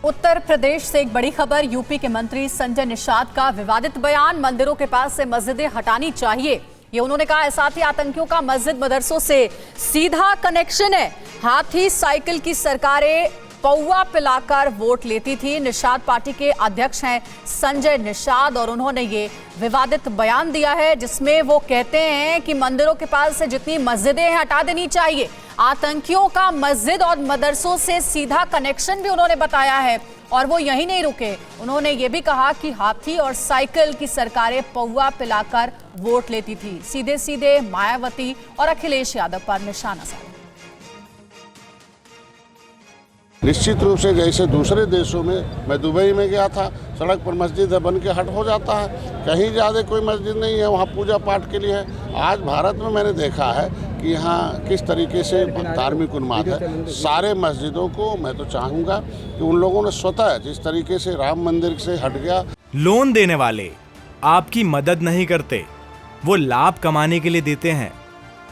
उत्तर प्रदेश से एक बड़ी खबर। यूपी के मंत्री संजय निषाद का विवादित बयान, मंदिरों के पास से मस्जिदें हटानी चाहिए, ये उन्होंने कहा है। साथ ही आतंकियों का मस्जिद मदरसों से सीधा कनेक्शन है। हाथी साइकिल की सरकारें पौवा पिलाकर वोट लेती थी। निषाद पार्टी के अध्यक्ष हैं संजय निषाद और उन्होंने ये विवादित बयान दिया है जिसमें वो कहते हैं कि मंदिरों के पास से जितनी मस्जिदें हैं हटा देनी चाहिए। आतंकियों का मस्जिद और मदरसों से सीधा कनेक्शन भी उन्होंने बताया है और वो यहीं नहीं रुके। उन्होंने ये भी कहा कि हाथी और साइकिल की सरकारें पौवा पिलाकर वोट लेती थी। सीधे सीधे मायावती और अखिलेश यादव पर निशाना साधा। निश्चित रूप से जैसे दूसरे देशों में, मैं दुबई में गया था, सड़क पर मस्जिद है, बन के हट हो जाता है, कहीं ज़्यादा कोई मस्जिद नहीं है, वहाँ पूजा पाठ के लिए है। आज भारत में मैंने देखा है कि यहाँ किस तरीके से धार्मिक उन्माद है। सारे मस्जिदों को मैं तो चाहूँगा कि उन लोगों ने स्वतः जिस तरीके से राम मंदिर से हट गया। लोन देने वाले आपकी मदद नहीं करते, वो लाभ कमाने के लिए देते हैं।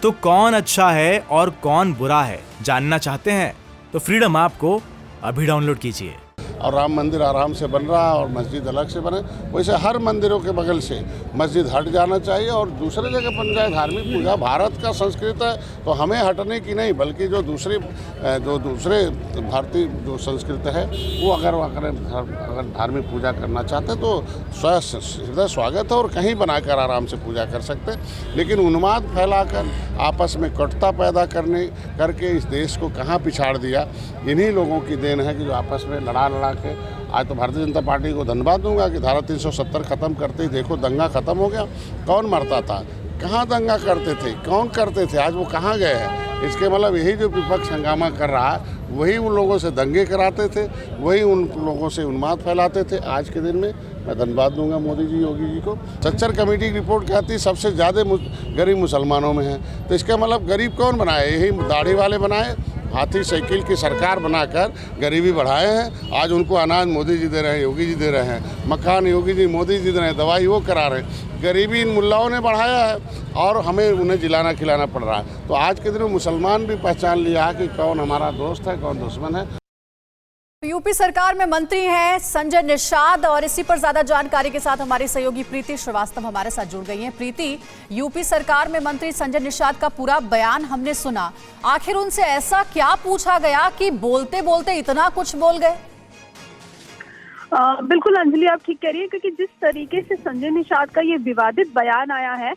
तो कौन अच्छा है और कौन बुरा है जानना चाहते हैं तो फ्रीडम ऐप को अभी डाउनलोड कीजिए। और राम मंदिर आराम से बन रहा है और मस्जिद अलग से बने, वैसे हर मंदिरों के बगल से मस्जिद हट जाना चाहिए और दूसरे जगह बन जाए धार्मिक पूजा। भारत का संस्कृत है तो हमें हटने की नहीं, बल्कि जो दूसरे भारतीय जो संस्कृत है वो अगर धार्मिक पूजा करना चाहते तो हृदय स्वागत है और कहीं बनाकर आराम से पूजा कर सकते। लेकिन उन्माद फैलाकर आपस में कटुता पैदा करके इस देश को कहाँ पिछाड़ दिया। इन्हीं लोगों की देन है कि जो आपस में लड़ा के आज तो भारतीय जनता पार्टी को धन्यवाद दूंगा कि धारा 370 खत्म करते ही देखो दंगा खत्म हो गया। कौन मरता था, कहाँ दंगा करते थे, कौन करते थे, आज वो कहाँ गए हैं। इसके मतलब यही जो विपक्ष हंगामा कर रहा है वही उन लोगों से दंगे कराते थे, वही उन लोगों से उन्माद फैलाते थे। आज के दिन में मैं धन्यवाद दूंगा मोदी जी, योगी जी को। सच्चर कमेटी की रिपोर्ट कहती है सबसे ज़्यादा गरीब मुसलमानों में है, तो इसका मतलब गरीब कौन बनाए, यही दाढ़ी वाले बनाए। हाथी साइकिल की सरकार बनाकर गरीबी बढ़ाए हैं। आज उनको अनाज मोदी जी दे रहे हैं, योगी जी दे रहे हैं, मकान योगी जी मोदी जी दे रहे हैं, दवाई वो करा रहे हैं। गरीबी इन मुल्लाओं ने बढ़ाया है और हमें उन्हें जिलाना खिलाना पड़ रहा है। तो आज के दिन में मुसलमान भी पहचान लिया है कि कौन हमारा दोस्त है, कौन दुश्मन है। यूपी सरकार में मंत्री हैं संजय निषाद और इसी पर ज्यादा जानकारी के साथ हमारी सहयोगी प्रीति श्रीवास्तव हमारे साथ जुड़ गई हैं। प्रीति, यूपी सरकार में मंत्री संजय निषाद का पूरा बयान हमने सुना, आखिर उनसे ऐसा क्या पूछा गया कि बोलते बोलते इतना कुछ बोल गए? बिल्कुल अंजलि, आप ठीक कह रही है, क्योंकि जिस तरीके से संजय निषाद का ये विवादित बयान आया है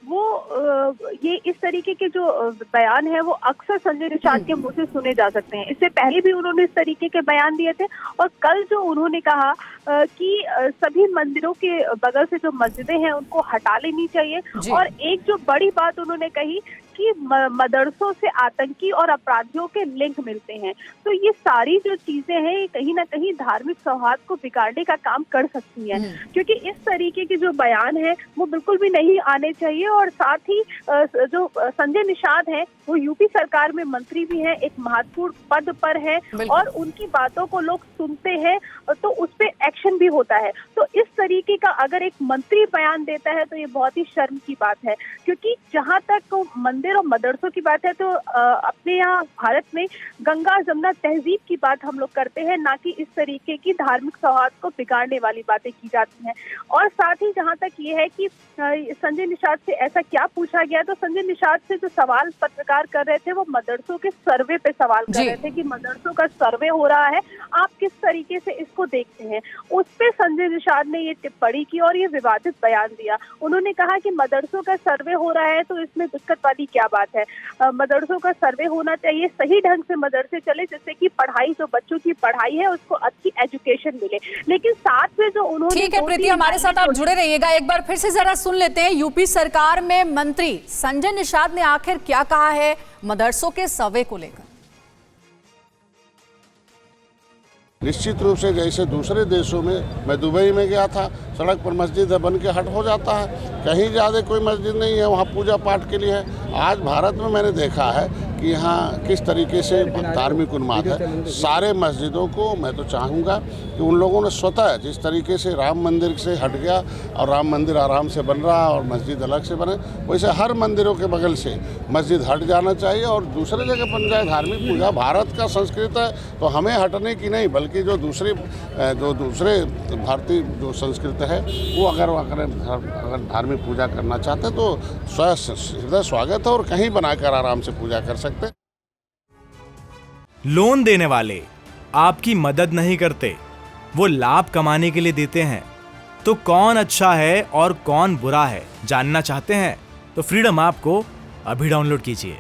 वो ये इस तरीके के जो बयान है वो अक्सर संजय निषाद के मुंह से सुने जा सकते हैं। इससे पहले भी उन्होंने इस तरीके के बयान दिए थे और कल जो उन्होंने कहा कि सभी मंदिरों के बगल से जो मस्जिदें हैं उनको हटा लेनी चाहिए। और एक जो बड़ी बात उन्होंने कही कि मदरसों से आतंकी और अपराधियों के लिंक मिलते हैं। तो ये सारी जो चीजें हैं ये कहीं ना कहीं धार्मिक सौहार्द को बिगाड़ने का काम कर सकती हैं, क्योंकि इस तरीके के जो बयान है वो बिल्कुल भी नहीं आने चाहिए। और साथ ही जो संजय निषाद हैं वो यूपी सरकार में मंत्री भी हैं, एक महत्वपूर्ण पद पर है और उनकी बातों को लोग सुनते हैं तो उस पर एक्शन भी होता है। तो इस तरीके का अगर एक मंत्री बयान देता है तो ये बहुत ही शर्म की बात है, क्योंकि जहाँ तक मंदिर और मदरसों की बात है तो अपने यहाँ भारत में गंगा जमुना तहजीब की बात हम लोग करते हैं, ना कि इस तरीके की धार्मिक सौहार्द को बिगाड़ने वाली बातें की जाती हैं। और साथ ही जहाँ तक ये है कि संजय निषाद से ऐसा क्या पूछा गया, तो संजय निषाद से जो सवाल पत्रकार कर रहे थे वो मदरसों के सर्वे पे सवाल कर रहे थे कि मदरसों का सर्वे हो रहा है, आप किस तरीके से इसको देखते हैं। उस पे संजय निषाद ने ये टिप्पणी की और ये विवादित बयान दिया। उन्होंने कहा कि मदरसों का सर्वे हो रहा है तो इसमें दिक्कत वाली क्या बात है, मदरसों का सर्वे होना चाहिए, सही ढंग से मदरसे चले जिससे कि पढ़ाई, जो बच्चों की पढ़ाई है उसको अच्छी एजुकेशन मिले। लेकिन साथ में जो उन्होंने, ठीक है प्रीति, हमारे साथ आप जुड़े रहिएगा। एक बार फिर से जरा सुन लेते हैं यूपी सरकार में मंत्री संजय निषाद ने आखिर क्या कहा है मदरसों के सर्वे को लेकर। निश्चित रूप से जैसे दूसरे देशों में, मैं दुबई में गया था, सड़क पर मस्जिद है, बन के हट हो जाता है, कहीं ज़्यादा कोई मस्जिद नहीं है, वहाँ पूजा पाठ के लिए है। आज भारत में मैंने देखा है कि यहाँ किस तरीके से धार्मिक उन्माद है। सारे मस्जिदों को मैं तो चाहूँगा कि उन लोगों ने स्वतः, जिस तरीके से राम मंदिर से हट गया और राम मंदिर आराम से बन रहा और मस्जिद अलग से बने, वैसे हर मंदिरों के बगल से मस्जिद हट जाना चाहिए और दूसरे जगह बन जाए धार्मिक पूजा। भारत का संस्कृत है तो हमें हटने की नहीं, बल्कि जो दूसरे भारतीय जो संस्कृत है वो अगर धार्मिक पूजा करना चाहते तो हृदय स्वागत है और कहीं बनाकर आराम से पूजा कर सकते। लोन देने वाले आपकी मदद नहीं करते, वो लाभ कमाने के लिए देते हैं। तो कौन अच्छा है और कौन बुरा है जानना चाहते हैं तो फ्रीडम ऐप को अभी डाउनलोड कीजिए।